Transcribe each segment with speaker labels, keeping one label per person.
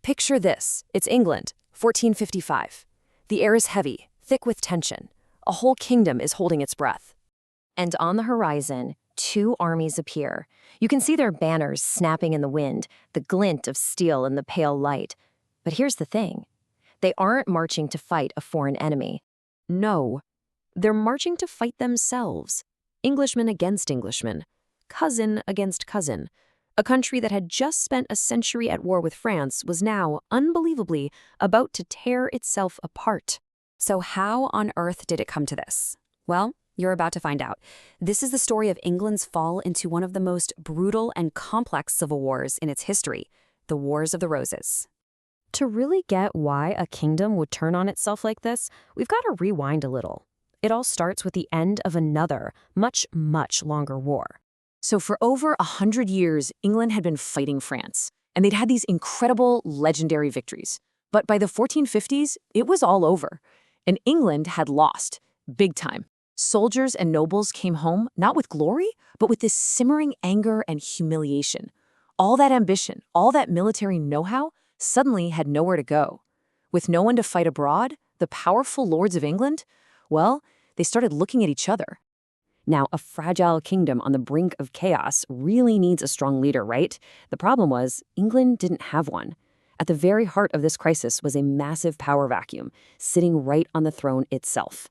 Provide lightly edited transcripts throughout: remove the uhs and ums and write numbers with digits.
Speaker 1: Picture this. It's England, 1455. The air is heavy, thick with tension. A whole kingdom is holding its breath. And on the horizon, two armies appear. You can see their banners snapping in the wind, the glint of steel in the pale light. But here's the thing. They aren't marching to fight a foreign enemy. No, they're marching to fight themselves. Englishmen against Englishmen. Cousin against cousin. A country that had just spent a century at war with France was now, unbelievably, about to tear itself apart. So how on earth did it come to this? Well, you're about to find out. This is the story of England's fall into one of the most brutal and complex civil wars in its history, the Wars of the Roses. To really get why a kingdom would turn on itself like this, we've got to rewind a little. It all starts with the end of another, much, much longer war.
Speaker 2: So for over 100 years, England had been fighting France, and they'd had these incredible, legendary victories. But by the 1450s, it was all over, and England had lost, big time. Soldiers and nobles came home not with glory, but with this simmering anger and humiliation. All that ambition, all that military know-how, suddenly had nowhere to go. With no one to fight abroad, the powerful lords of England, well, they started looking at each other.
Speaker 1: Now, a fragile kingdom on the brink of chaos really needs a strong leader, right? The problem was, England didn't have one. At the very heart of this crisis was a massive power vacuum, sitting right on the throne itself.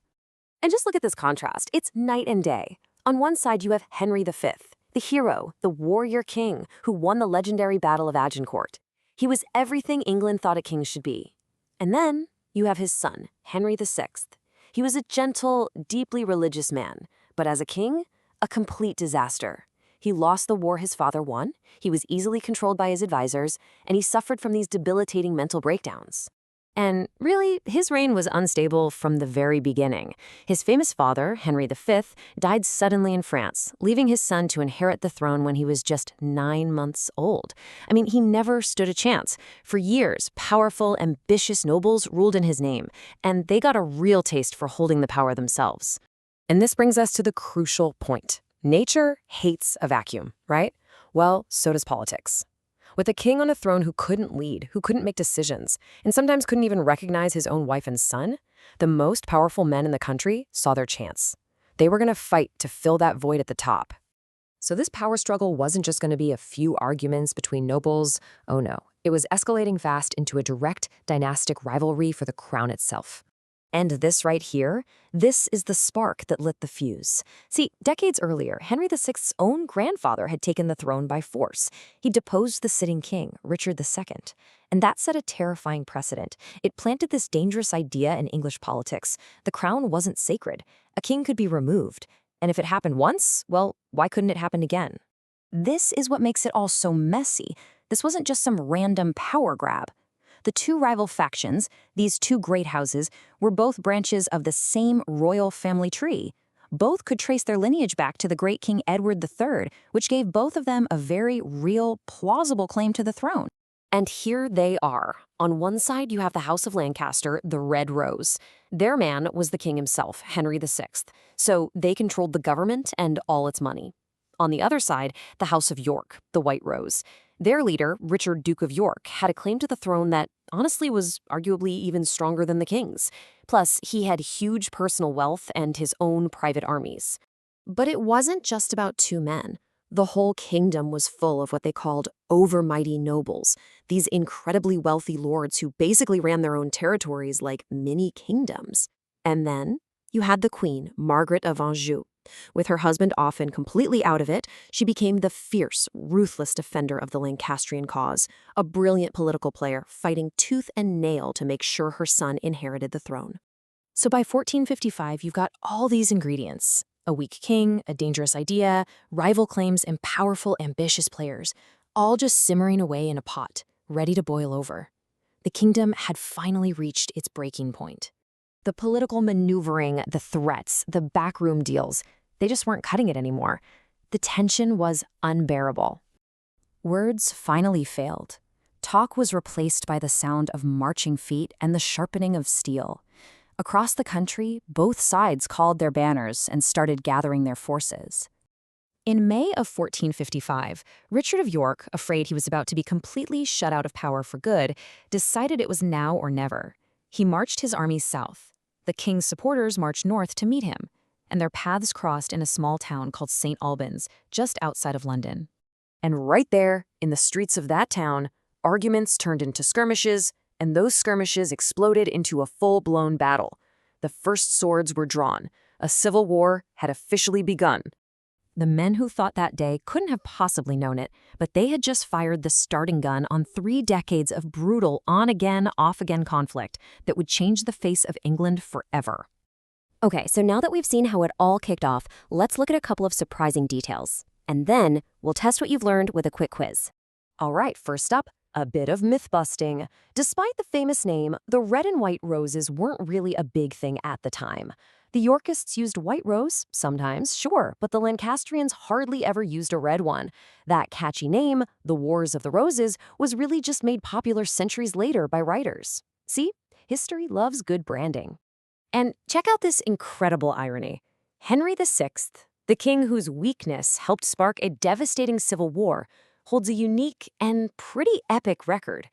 Speaker 1: And just look at this contrast. It's night and day. On one side, you have Henry V, the hero, the warrior king who won the legendary Battle of Agincourt. He was everything England thought a king should be. And then you have his son, Henry VI. He was a gentle, deeply religious man, but as a king, a complete disaster. He lost the war his father won, he was easily controlled by his advisors, and he suffered from these debilitating mental breakdowns. And really, his reign was unstable from the very beginning. His famous father, Henry V, died suddenly in France, leaving his son to inherit the throne when he was just 9 months old. I mean, he never stood a chance. For years, powerful, ambitious nobles ruled in his name, and they got a real taste for holding the power themselves. And this brings us to the crucial point. Nature hates a vacuum, right? Well, so does politics. With a king on a throne who couldn't lead, who couldn't make decisions, and sometimes couldn't even recognize his own wife and son, the most powerful men in the country saw their chance. They were going to fight to fill that void at the top. So this power struggle wasn't just going to be a few arguments between nobles. Oh no, it was escalating fast into a direct dynastic rivalry for the crown itself. And this right here, this is the spark that lit the fuse. See, decades earlier, Henry VI's own grandfather had taken the throne by force. He deposed the sitting king, Richard II. And that set a terrifying precedent. It planted this dangerous idea in English politics. The crown wasn't sacred. A king could be removed. And if it happened once, well, why couldn't it happen again? This is what makes it all so messy. This wasn't just some random power grab. The two rival factions, these two great houses, were both branches of the same royal family tree. Both could trace their lineage back to the great King Edward III, which gave both of them a very real, plausible claim to the throne. And here they are. On one side, you have the House of Lancaster, the Red Rose. Their man was the king himself, Henry VI, so they controlled the government and all its money. On the other side, the House of York, the White Rose. Their leader, Richard, Duke of York, had a claim to the throne that honestly was arguably even stronger than the king's. Plus, he had huge personal wealth and his own private armies. But it wasn't just about two men. The whole kingdom was full of what they called overmighty nobles, these incredibly wealthy lords who basically ran their own territories like mini kingdoms. And then you had the queen, Margaret of Anjou. With her husband often completely out of it, she became the fierce, ruthless defender of the Lancastrian cause, a brilliant political player fighting tooth and nail to make sure her son inherited the throne. So by 1455, you've got all these ingredients: a weak king, a dangerous idea, rival claims, and powerful, ambitious players, all just simmering away in a pot, ready to boil over. The kingdom had finally reached its breaking point. The political maneuvering, the threats, the backroom deals, they just weren't cutting it anymore. The tension was unbearable. Words finally failed. Talk was replaced by the sound of marching feet and the sharpening of steel. Across the country, both sides called their banners and started gathering their forces.
Speaker 2: In May of 1455, Richard of York, afraid he was about to be completely shut out of power for good, decided it was now or never. He marched his armies south. The king's supporters marched north to meet him, and their paths crossed in a small town called St Albans, just outside of London.
Speaker 1: And right there, in the streets of that town, arguments turned into skirmishes, and those skirmishes exploded into a full-blown battle. The first swords were drawn. A civil war had officially begun. The men who fought that day couldn't have possibly known it, but they had just fired the starting gun on 3 decades of brutal on-again, off-again conflict that would change the face of England forever.
Speaker 3: Okay, so now that we've seen how it all kicked off, let's look at a couple of surprising details. And then we'll test what you've learned with a quick quiz.
Speaker 1: All right, first up, a bit of myth-busting. Despite the famous name, the red and white roses weren't really a big thing at the time. The Yorkists used white rose, sometimes, sure, but the Lancastrians hardly ever used a red one. That catchy name, the Wars of the Roses, was really just made popular centuries later by writers. See, history loves good branding. And check out this incredible irony. Henry VI, the king whose weakness helped spark a devastating civil war, holds a unique and pretty epic record.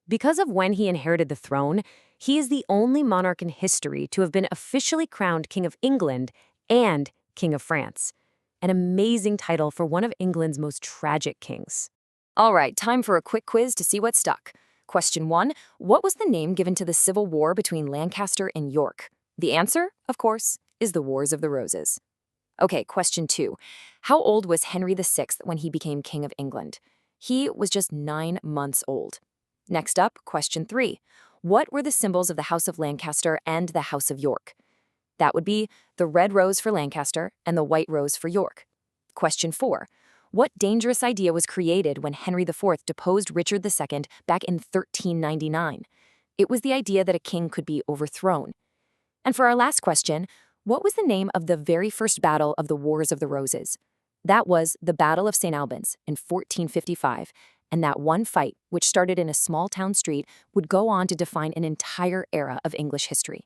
Speaker 1: Because of when he inherited the throne, he is the only monarch in history to have been officially crowned King of England and King of France. An amazing title for one of England's most tragic kings. All right, time for a quick quiz to see what stuck. Question 1, what was the name given to the civil war between Lancaster and York? The answer, of course, is the Wars of the Roses. Okay, question 2, how old was Henry VI when he became King of England? He was just 9 months old. Next up, question 3. What were the symbols of the House of Lancaster and the House of York? That would be the red rose for Lancaster and the white rose for York. Question 4. What dangerous idea was created when Henry IV deposed Richard II back in 1399? It was the idea that a king could be overthrown. And for our last question, what was the name of the very first battle of the Wars of the Roses? That was the Battle of St Albans in 1455. And that one fight, which started in a small town street, would go on to define an entire era of English history.